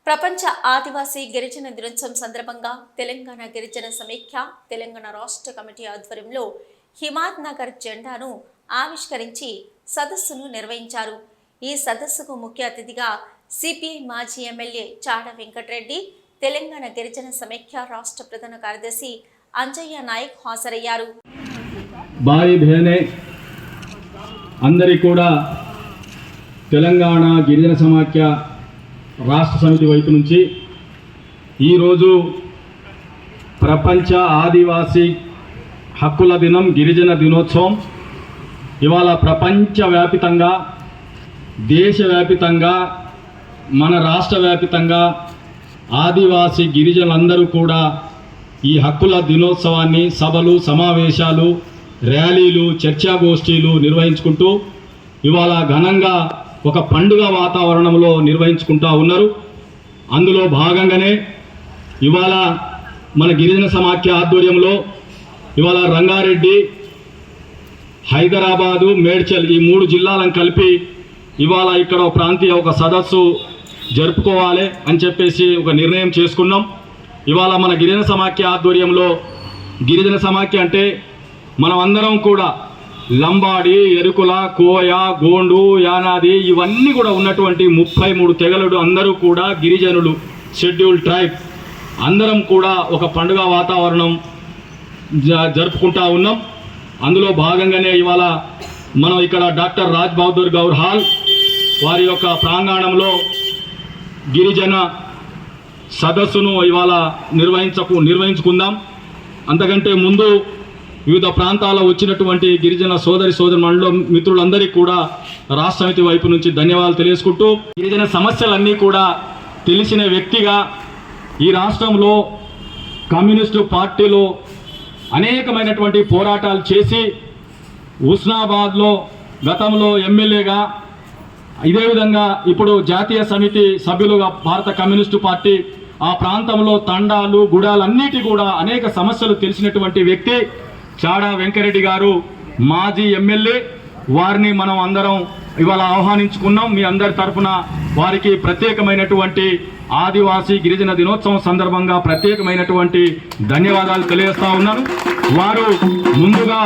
ప్రపంచ ఆదివాసీ గిరిజన దినోత్సవం సందర్భంగా తెలంగాణ గిరిజన సమైక్య తెలంగాణ రాష్ట్ర కమిటీ ఆధ్వర్యంలో హిమాయత్ నగర్ జెండాను ఆవిష్కరించి సదస్సును నిర్వహించారు. ఈ సదస్సుకు ముఖ్య అతిథిగా సిపిఐ మాజీ ఎమ్మెల్యే చాడ వెంకటరెడ్డి, తెలంగాణ గిరిజన సమైక్య రాష్ట్ర ప్రధాన కార్యదర్శి అంజయ్య నాయక్ హాజరయ్యారు. అందరికీ కూడా తెలంగాణ గిరిజన సమాఖ్య రాష్ట్ర సమితి వైపు నుంచి ఈరోజు ప్రపంచ ఆదివాసీ హక్కుల దినం గిరిజన దినోత్సవం ఇవాళ ప్రపంచవ్యాపితంగా దేశవ్యాపితంగా మన రాష్ట్ర వ్యాపితంగా ఆదివాసీ గిరిజనులందరూ కూడా ఈ హక్కుల దినోత్సవాన్ని సభలు, సమావేశాలు, ర్యాలీలు, చర్చాగోష్ఠీలు నిర్వహించుకుంటూ ఇవాళ ఘనంగా ఒక పండుగ వాతావరణంలో నిర్వహించుకుంటూ ఉన్నారు. అందులో భాగంగానే ఇవాళ మన గిరిజన సమాఖ్య ఆధ్వర్యంలో ఇవాళ రంగారెడ్డి, హైదరాబాదు, మేడ్చల్ ఈ 3 జిల్లాలను కలిపి ఇవాళ ఇక్కడ ప్రాంతీయ ఒక సదస్సు జరుపుకోవాలి అని చెప్పేసి ఒక నిర్ణయం చేసుకున్నాం. ఇవాళ మన గిరిజన సమాఖ్య ఆధ్వర్యంలో, గిరిజన సమాఖ్య అంటే మనం అందరం కూడా లంబాడి, ఎరుకుల, కోయ, గోండు, యానాది ఇవన్నీ కూడా ఉన్నటువంటి 33 తెగలుడు అందరూ కూడా గిరిజనులు, షెడ్యూల్ ట్రైబ్ అందరం కూడా ఒక పండుగ వాతావరణం జరుపుకుంటా ఉన్నాం. అందులో భాగంగానే ఇవాళ మనం ఇక్కడ డాక్టర్ రాజ్ బహదూర్ గౌర్ హాల్ వారి యొక్క ప్రాంగణంలో గిరిజన సదస్సును ఇవాళ నిర్వహించుకుందాం. అంతకంటే ముందు వివిధ ప్రాంతాల్లో వచ్చినటువంటి గిరిజన సోదరిమణులు మిత్రులందరికీ కూడా రాష్ట్ర సమితి వైపు నుంచి ధన్యవాదాలు తెలియజేసుకుంటూ, గిరిజన సమస్యలన్నీ కూడా తెలిసిన వ్యక్తిగా ఈ రాష్ట్రంలో కమ్యూనిస్టు పార్టీలో అనేకమైనటువంటి పోరాటాలు చేసి హుస్నాబాద్లో గతంలో ఎమ్మెల్యేగా, ఇదే విధంగా ఇప్పుడు జాతీయ సమితి సభ్యులుగా భారత కమ్యూనిస్టు పార్టీ ఆ ప్రాంతంలో తండాలు, గుడాలన్నిటి కూడా అనేక సమస్యలు తెలిసినటువంటి వ్యక్తి చాడా వెంకరెడ్డి గారు, మాజీ ఎమ్మెల్యే. వారిని మనం అందరం ఇవాళ ఆహ్వానించుకున్నాం. మీ అందరి తరఫున వారికి ప్రత్యేకమైనటువంటి ఆదివాసీ గిరిజన దినోత్సవం సందర్భంగా ప్రత్యేకమైనటువంటి ధన్యవాదాలు తెలియజేస్తా ఉన్నాను. వారు ముందుగా